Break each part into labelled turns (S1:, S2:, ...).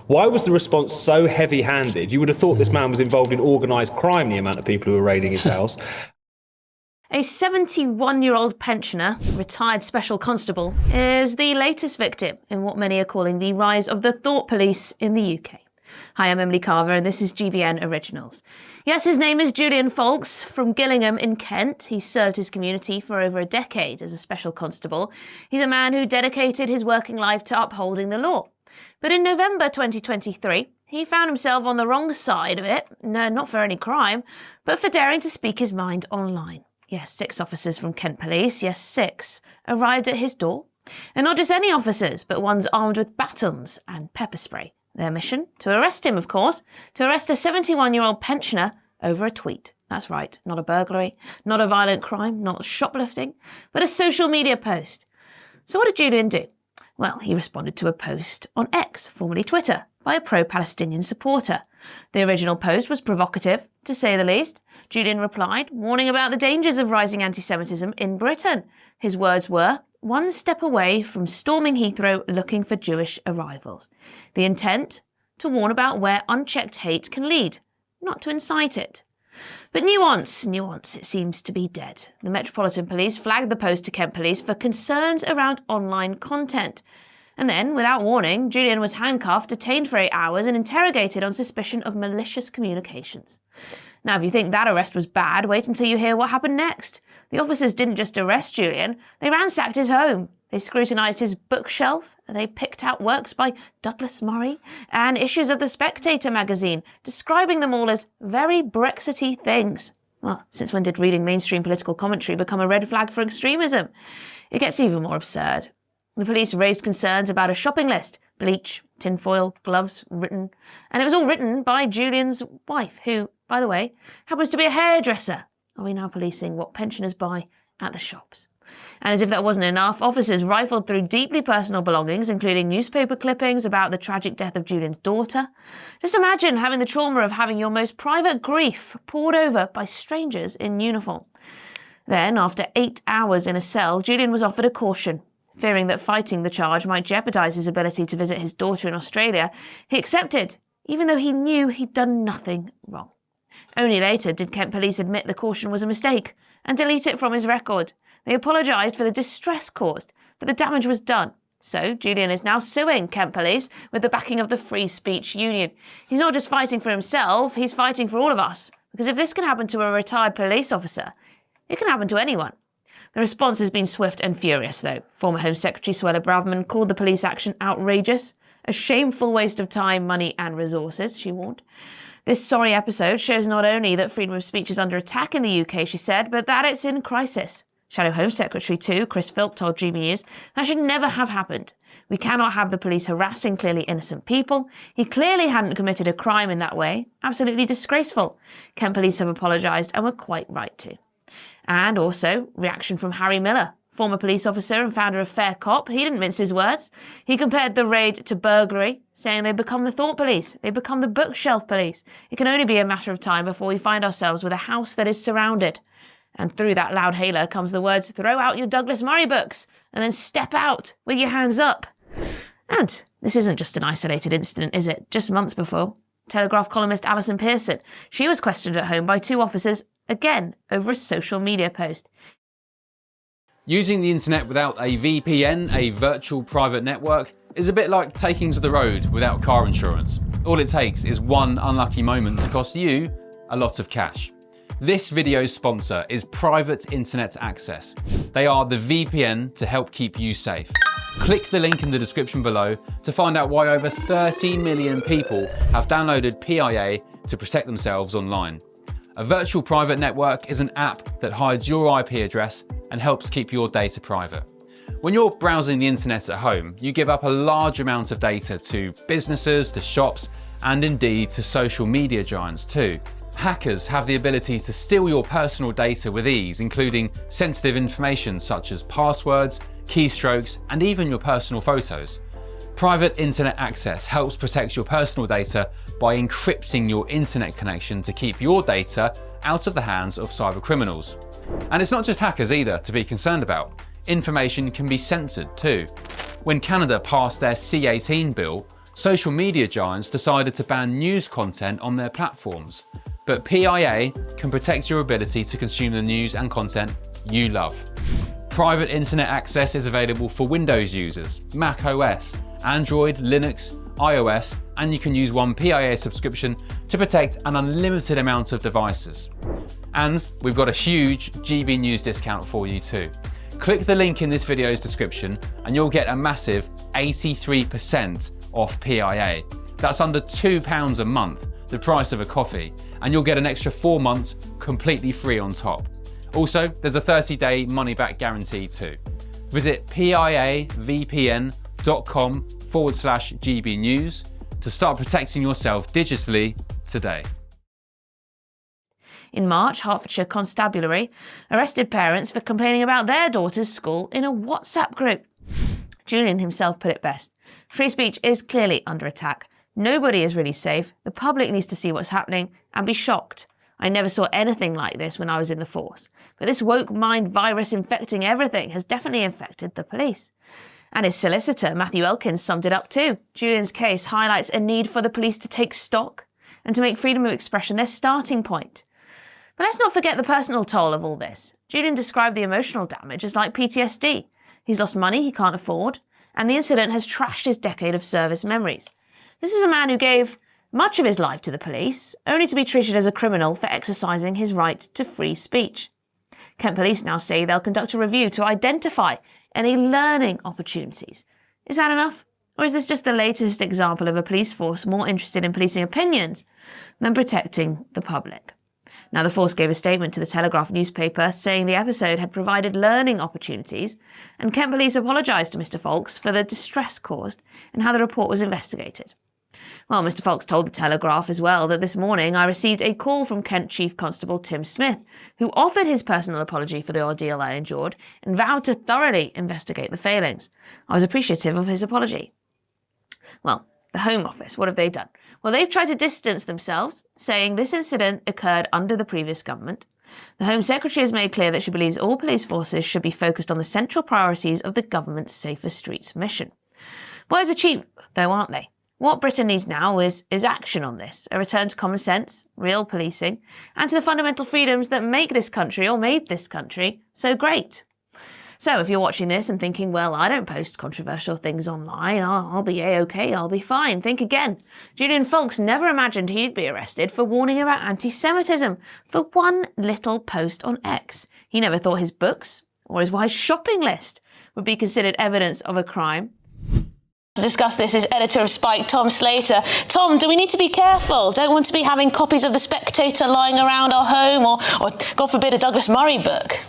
S1: Why was the response so heavy-handed? You would have thought this man was involved in organised crime, the amount of people who were raiding his house.
S2: A 71-year-old pensioner, retired special constable, is the latest victim in what many are calling the rise of the thought police in the UK. Hi, I'm Emily Carver and this is GBN Originals. Yes, his name is Julian Folks from Gillingham in Kent. He served his community for over a decade as a special constable. He's a man who dedicated his working life to upholding the law. But in November 2023, he found himself on the wrong side of it, no, not for any crime, but for daring to speak his mind online. Yes, 6 officers from Kent Police, yes, 6, arrived at his door. And not just any officers, but ones armed with batons and pepper spray. Their mission? To arrest him, of course. To arrest a 71-year-old pensioner over a tweet. That's right, not a burglary, not a violent crime, not shoplifting, but a social media post. So what did Julian do? Well, he responded to a post on X, formerly Twitter, by a pro-Palestinian supporter. The original post was provocative, to say the least. Julian replied, warning about the dangers of rising anti-Semitism in Britain. His words were, "One step away from storming Heathrow looking for Jewish arrivals." The intent? To warn about where unchecked hate can lead, not to incite it. But nuance, it seems to be dead. The Metropolitan Police flagged the post to Kent Police for concerns around online content. And then, without warning, Julian was handcuffed, detained for 8 hours and interrogated on suspicion of malicious communications. Now, if you think that arrest was bad, wait until you hear what happened next. The officers didn't just arrest Julian, they ransacked his home. They scrutinised his bookshelf, they picked out works by Douglas Murray and issues of The Spectator magazine, describing them all as very Brexity things. Well, since when did reading mainstream political commentary become a red flag for extremism? It gets even more absurd. The police raised concerns about a shopping list, bleach, tinfoil, gloves, written, and it was all written by Julian's wife, who, by the way, happens to be a hairdresser. Are we now policing what pensioners buy at the shops? And as if that wasn't enough, officers rifled through deeply personal belongings, including newspaper clippings about the tragic death of Julian's daughter. Just imagine having the trauma of having your most private grief poured over by strangers in uniform. Then, after 8 hours in a cell, Julian was offered a caution. Fearing that fighting the charge might jeopardise his ability to visit his daughter in Australia, he accepted, even though he knew he'd done nothing wrong. Only later did Kent Police admit the caution was a mistake and delete it from his record. They apologised for the distress caused, but the damage was done. So Julian is now suing Kent Police with the backing of the Free Speech Union. He's not just fighting for himself, he's fighting for all of us. Because if this can happen to a retired police officer, it can happen to anyone. The response has been swift and furious, though. Former Home Secretary Suella Braverman called the police action outrageous, a shameful waste of time, money and resources, she warned. This sorry episode shows not only that freedom of speech is under attack in the UK, she said, but that it's in crisis. Shadow Home Secretary too, Chris Philp, told GB News, that should never have happened. We cannot have the police harassing clearly innocent people. He clearly hadn't committed a crime in that way. Absolutely disgraceful. Kent Police have apologised and were quite right to. And also, reaction from Harry Miller, former police officer and founder of Fair Cop. He didn't mince his words. He compared the raid to burglary, saying they become the thought police, they become the bookshelf police. It can only be a matter of time before we find ourselves with a house that is surrounded. And through that loud hailer comes the words, throw out your Douglas Murray books, and then step out with your hands up. And this isn't just an isolated incident, is it? Just months before, Telegraph columnist Alison Pearson, she was questioned at home by 2 officers, again over a social media post.
S3: Using the internet without a VPN, a virtual private network, is a bit like taking to the road without car insurance. All it takes is one unlucky moment to cost you a lot of cash. This video's sponsor is Private Internet Access. They are the VPN to help keep you safe. Click the link in the description below to find out why over 30 million people have downloaded PIA to protect themselves online. A virtual private network is an app that hides your IP address and helps keep your data private. When you're browsing the internet at home, you give up a large amount of data to businesses, to shops, and indeed to social media giants too. Hackers have the ability to steal your personal data with ease, including sensitive information such as passwords, keystrokes, and even your personal photos. Private Internet Access helps protect your personal data by encrypting your internet connection to keep your data out of the hands of cyber criminals. And it's not just hackers either to be concerned about. Information can be censored too. When Canada passed their C-18 bill, social media giants decided to ban news content on their platforms. But PIA can protect your ability to consume the news and content you love. Private internet access is available for Windows users, Mac OS, Android, Linux, iOS, and you can use one PIA subscription to protect an unlimited amount of devices. And we've got a huge GB News discount for you too. Click the link in this video's description and you'll get a massive 83% off PIA. That's under £2 a month, the price of a coffee, and you'll get an extra 4 months completely free on top. Also, there's a 30-day money-back guarantee too. Visit piavpn.com/GB News to start protecting yourself digitally today.
S2: In March, Hertfordshire Constabulary arrested parents for complaining about their daughter's school in a WhatsApp group. Julian himself put it best. Free speech is clearly under attack. Nobody is really safe. The public needs to see what's happening and be shocked. I never saw anything like this when I was in the force. But this woke mind virus infecting everything has definitely infected the police. And his solicitor, Matthew Elkins, summed it up too. Julian's case highlights a need for the police to take stock and to make freedom of expression their starting point. But let's not forget the personal toll of all this. Julian described the emotional damage as like PTSD. He's lost money he can't afford, and the incident has trashed his decade of service memories. This is a man who gave much of his life to the police, only to be treated as a criminal for exercising his right to free speech. Kent Police now say they'll conduct a review to identify any learning opportunities. Is that enough? Or is this just the latest example of a police force more interested in policing opinions than protecting the public? Now, the force gave a statement to the Telegraph newspaper saying the episode had provided learning opportunities, and Kent Police apologised to Mr Folks for the distress caused and how the report was investigated. Well, Mr Folks told the Telegraph as well that this morning I received a call from Kent Chief Constable Tim Smith, who offered his personal apology for the ordeal I endured and vowed to thoroughly investigate the failings. I was appreciative of his apology. Well, the Home Office, what have they done? Well, they've tried to distance themselves, saying this incident occurred under the previous government. The Home Secretary has made clear that she believes all police forces should be focused on the central priorities of the government's Safer Streets mission. Words are cheap, though, aren't they? What Britain needs now is action on this, a return to common sense, real policing, and to the fundamental freedoms that make this country, or made this country, so great. So if you're watching this and thinking, well, I don't post controversial things online, I'll be A-OK, I'll be fine, think again. Julian Folks never imagined he'd be arrested for warning about anti-Semitism for one little post on X. He never thought his books or his wife's shopping list would be considered evidence of a crime. To discuss this is editor of Spike, Tom Slater. Tom, do we need to be careful? Don't want to be having copies of The Spectator lying around our home or God forbid, a Douglas Murray book?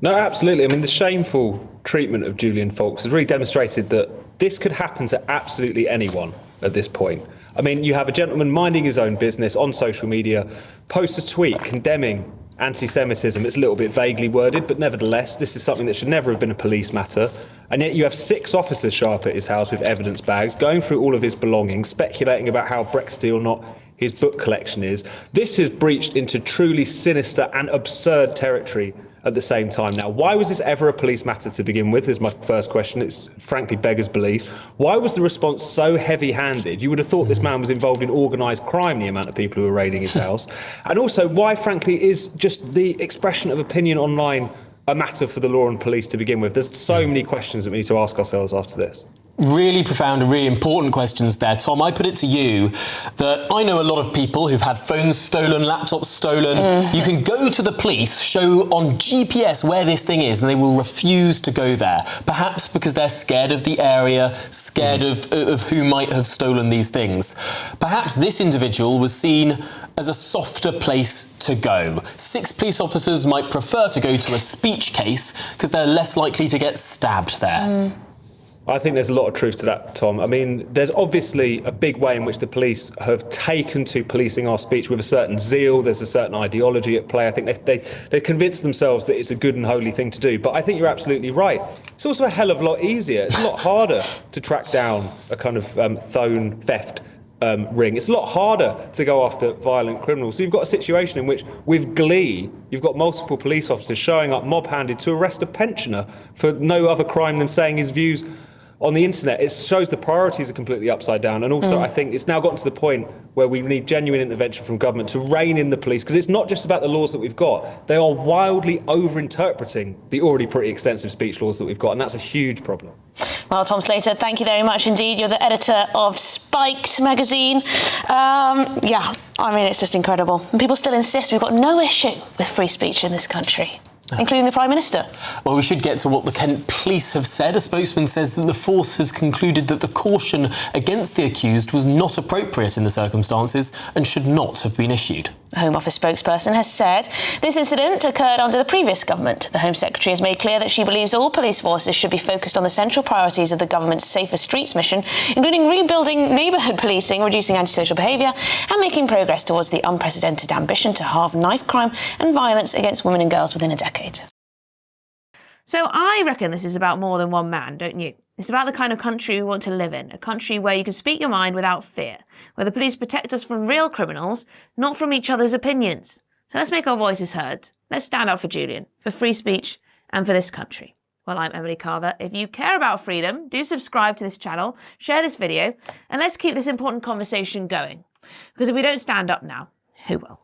S1: No, absolutely. I mean, the shameful treatment of Julian Folks has really demonstrated that this could happen to absolutely anyone at this point. I mean, you have a gentleman minding his own business on social media, posts a tweet condemning anti-Semitism. It's a little bit vaguely worded, but nevertheless, this is something that should never have been a police matter. And yet you have 6 officers show up at his house with evidence bags, going through all of his belongings, speculating about how Brexit or not his book collection is. This has breached into truly sinister and absurd territory at the same time. Now, why was this ever a police matter to begin with, is my first question. It's frankly beggars belief. Why was the response so heavy-handed? You would have thought this man was involved in organised crime, the amount of people who were raiding his house. And also, why, frankly, is just the expression of opinion online a matter for the law and police to begin with? There's so many questions that we need to ask ourselves after this.
S4: Really profound and really important questions there, Tom. I put it to you that I know a lot of people who've had phones stolen, laptops stolen. You can go to the police, show on GPS where this thing is, and they will refuse to go there. Perhaps because they're scared of the area, scared of who might have stolen these things. Perhaps this individual was seen as a softer place to go. 6 police officers might prefer to go to a speech case because they're less likely to get stabbed there.
S1: I think there's a lot of truth to that, Tom. I mean, there's obviously a big way in which the police have taken to policing our speech with a certain zeal. There's a certain ideology at play. I think they've convinced themselves that it's a good and holy thing to do. But I think you're absolutely right. It's also a hell of a lot easier. It's a lot harder to track down a kind of phone theft ring. It's a lot harder to go after violent criminals. So you've got a situation in which, with glee, you've got multiple police officers showing up mob-handed to arrest a pensioner for no other crime than saying his views on the internet, it shows the priorities are completely upside down. And also, I think it's now gotten to the point where we need genuine intervention from government to rein in the police, because it's not just about the laws that we've got. They are wildly over-interpreting the already pretty extensive speech laws that we've got, and that's a huge problem.
S2: Well, Tom Slater, thank you very much indeed. You're the editor of Spiked magazine. Yeah, I mean, it's just incredible. And people still insist we've got no issue with free speech in this country, including the Prime Minister.
S4: Well, we should get to what the Kent police have said. A spokesman says that the force has concluded that the caution against the accused was not appropriate in the circumstances and should not have been issued.
S2: The Home Office spokesperson has said this incident occurred under the previous government. The Home Secretary has made clear that she believes all police forces should be focused on the central priorities of the government's Safer Streets mission, including rebuilding neighbourhood policing, reducing antisocial behaviour, and making progress towards the unprecedented ambition to halve knife crime and violence against women and girls within a decade. So I reckon this is about more than one man, don't you? It's about the kind of country we want to live in, a country where you can speak your mind without fear, where the police protect us from real criminals, not from each other's opinions. So let's make our voices heard. Let's stand up for Julian, for free speech, and for this country. Well, I'm Emily Carver. If you care about freedom, do subscribe to this channel, share this video, and let's keep this important conversation going. Because if we don't stand up now, who will?